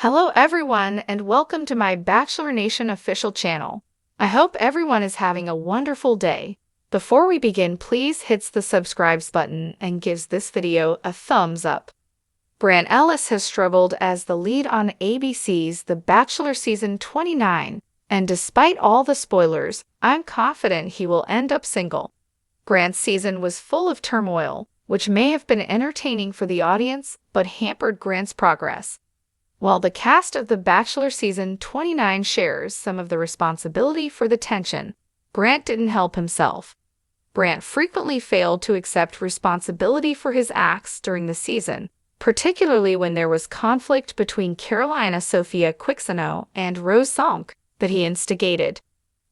Hello everyone and welcome to my Bachelor Nation official channel. I hope everyone is having a wonderful day. Before we begin, please hit the subscribe button and gives this video a thumbs up. Ellis has struggled as the lead on ABC's The Bachelor Season 29, and despite all the spoilers, I'm confident he will end up single. Grant's season was full of turmoil, which may have been entertaining for the audience but hampered Grant's progress. While the cast of The Bachelor Season 29 shares some of the responsibility for the tension, Grant didn't help himself. Grant frequently failed to accept responsibility for his acts during the season, particularly when there was conflict between Carolina Sophia Quixano and Rose Sonk that he instigated.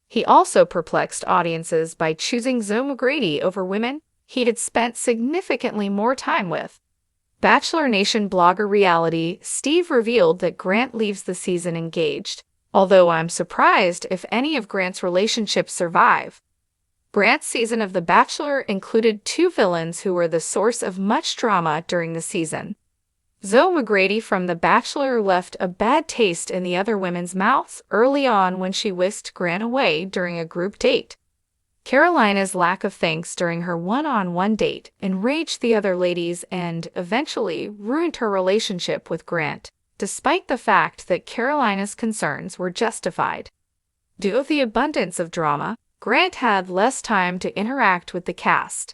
He also perplexed audiences by choosing Zoe McGrady over women he had spent significantly more time with. Bachelor Nation blogger Reality Steve revealed that Grant leaves the season engaged, although I'm surprised if any of Grant's relationships survive. Grant's season of The Bachelor included two villains who were the source of much drama during the season. Zoe McGrady from The Bachelor left a bad taste in the other women's mouths early on when she whisked Grant away during a group date. Carolina's lack of thanks during her one-on-one date enraged the other ladies and eventually ruined her relationship with Grant, despite the fact that Carolina's concerns were justified. Due to the abundance of drama, Grant had less time to interact with the cast.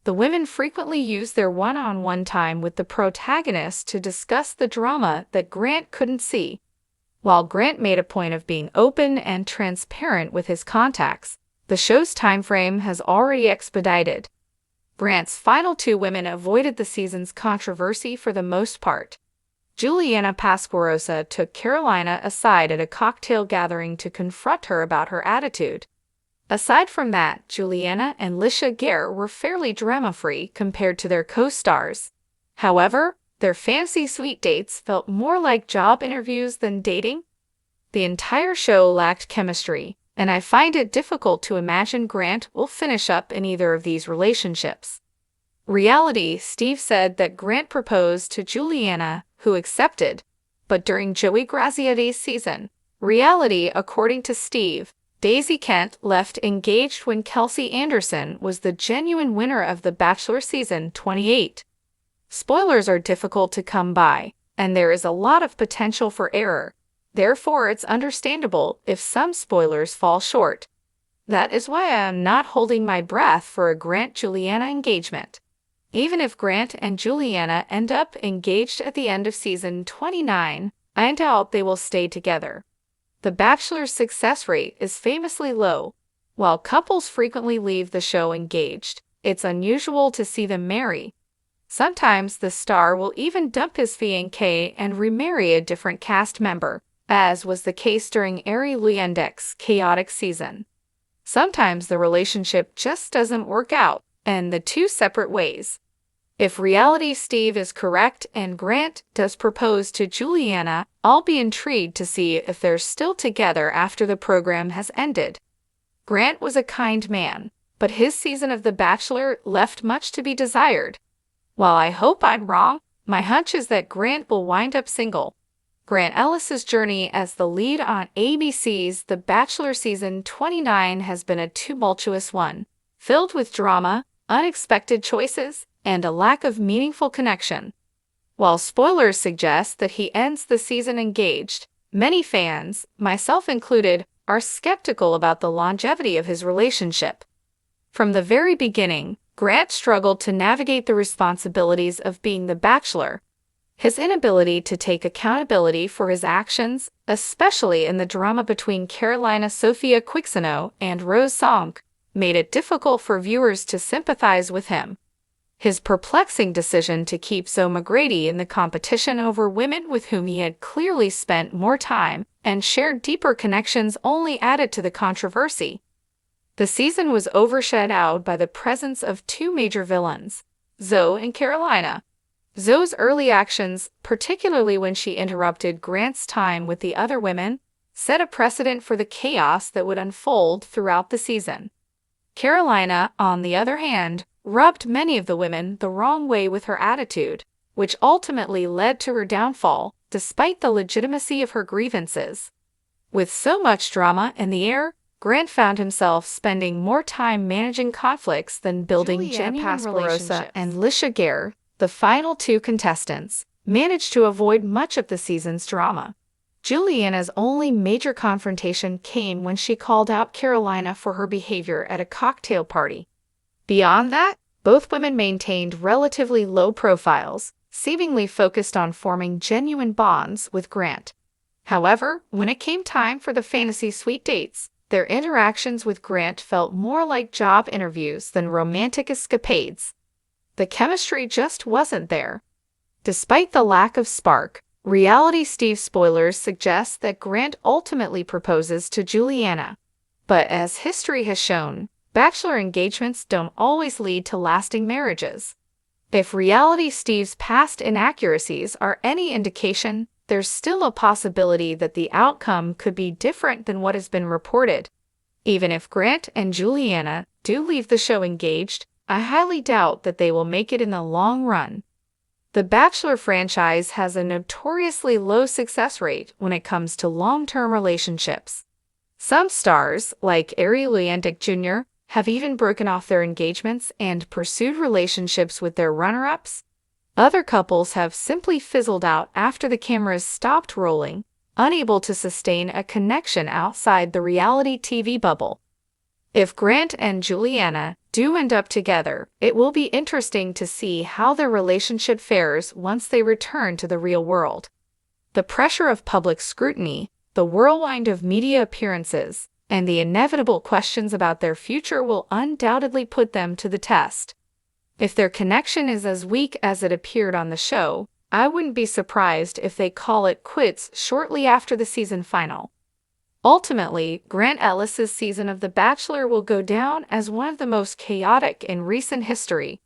The women frequently used their one-on-one time with the protagonist to discuss the drama that Grant couldn't see. While Grant made a point of being open and transparent with his contacts, the show's timeframe has already expedited. Grant's final two women avoided the season's controversy for the most part. Juliana Pasquarosa took Carolina aside at a cocktail gathering to confront her about her attitude. Aside from that, Juliana and Lisha Gare were fairly drama-free compared to their co-stars. However, their fancy suite dates felt more like job interviews than dating. The entire show lacked chemistry, and I find it difficult to imagine Grant will finish up in either of these relationships. Reality Steve said that Grant proposed to Juliana, who accepted, but during Joey Grazietti's season. Reality, according to Steve, Daisy Kent left engaged when Kelsey Anderson was the genuine winner of The Bachelor Season 28. Spoilers are difficult to come by, and there is a lot of potential for error. Therefore, it's understandable if some spoilers fall short. That is why I am not holding my breath for a Grant-Juliana engagement. Even if Grant and Juliana end up engaged at the end of Season 29, I doubt they will stay together. The Bachelor's success rate is famously low. While couples frequently leave the show engaged, it's unusual to see them marry. Sometimes the star will even dump his fiancée and remarry a different cast member, as was the case during Ari Luyendek's chaotic season. Sometimes the relationship just doesn't work out, and the two separate ways. If Reality Steve is correct and Grant does propose to Juliana, I'll be intrigued to see if they're still together after the program has ended. Grant was a kind man, but his season of The Bachelor left much to be desired. While I hope I'm wrong, my hunch is that Grant will wind up single. Grant Ellis's journey as the lead on ABC's The Bachelor Season 29 has been a tumultuous one, filled with drama, unexpected choices, and a lack of meaningful connection. While spoilers suggest that he ends the season engaged, many fans, myself included, are skeptical about the longevity of his relationship. From the very beginning, Grant struggled to navigate the responsibilities of being the Bachelor. His inability to take accountability for his actions, especially in the drama between Carolina Sophia Quixano and Rose Sonk, made it difficult for viewers to sympathize with him. His perplexing decision to keep Zoe McGrady in the competition over women with whom he had clearly spent more time and shared deeper connections only added to the controversy. The season was overshadowed by the presence of two major villains, Zoe and Carolina. Zoe's early actions, particularly when she interrupted Grant's time with the other women, set a precedent for the chaos that would unfold throughout the season. Carolina, on the other hand, rubbed many of the women the wrong way with her attitude, which ultimately led to her downfall, despite the legitimacy of her grievances. With so much drama in the air, Grant found himself spending more time managing conflicts than building genuine relationships. And Lisha Gare, the final two contestants, managed to avoid much of the season's drama. Juliana's only major confrontation came when she called out Carolina for her behavior at a cocktail party. Beyond that, both women maintained relatively low profiles, seemingly focused on forming genuine bonds with Grant. However, when it came time for the fantasy suite dates, their interactions with Grant felt more like job interviews than romantic escapades. The chemistry just wasn't there. Despite the lack of spark, Reality Steve spoilers suggest that Grant ultimately proposes to Juliana. But as history has shown, Bachelor engagements don't always lead to lasting marriages. If Reality Steve's past inaccuracies are any indication, there's still a possibility that the outcome could be different than what has been reported. Even if Grant and Juliana do leave the show engaged, I highly doubt that they will make it in the long run. The Bachelor franchise has a notoriously low success rate when it comes to long-term relationships. Some stars, like Ari Luyantic Jr., have even broken off their engagements and pursued relationships with their runner-ups. Other couples have simply fizzled out after the cameras stopped rolling, unable to sustain a connection outside the reality TV bubble. If Grant and Juliana do end up together, it will be interesting to see how their relationship fares once they return to the real world. The pressure of public scrutiny, the whirlwind of media appearances, and the inevitable questions about their future will undoubtedly put them to the test. If their connection is as weak as it appeared on the show, I wouldn't be surprised if they call it quits shortly after the season final. Ultimately, Grant Ellis' season of The Bachelor will go down as one of the most chaotic in recent history.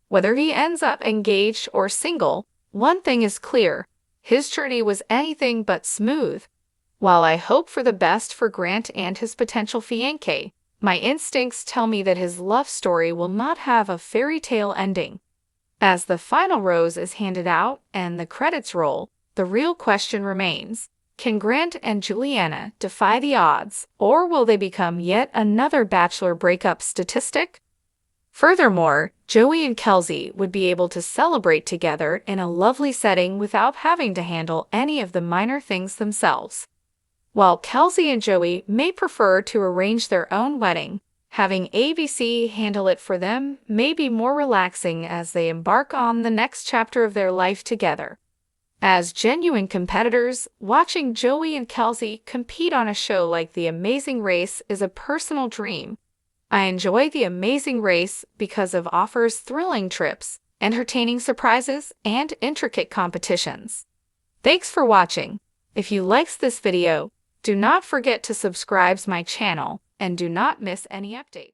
Whether he ends up engaged or single, one thing is clear: his journey was anything but smooth. While I hope for the best for Grant and his potential fiancé, my instincts tell me that his love story will not have a fairy tale ending. As the final rose is handed out and the credits roll, the real question remains: can Grant and Juliana defy the odds, or will they become yet another Bachelor breakup statistic? Furthermore, Joey and Kelsey would be able to celebrate together in a lovely setting without having to handle any of the minor things themselves. While Kelsey and Joey may prefer to arrange their own wedding, having ABC handle it for them may be more relaxing as they embark on the next chapter of their life together. As genuine competitors, watching Joey and Kelsey compete on a show like The Amazing Race is a personal dream. I enjoy The Amazing Race because it offers thrilling trips, entertaining surprises, and intricate competitions. Thanks for watching. If you liked this video, do not forget to subscribe to my channel and do not miss any update.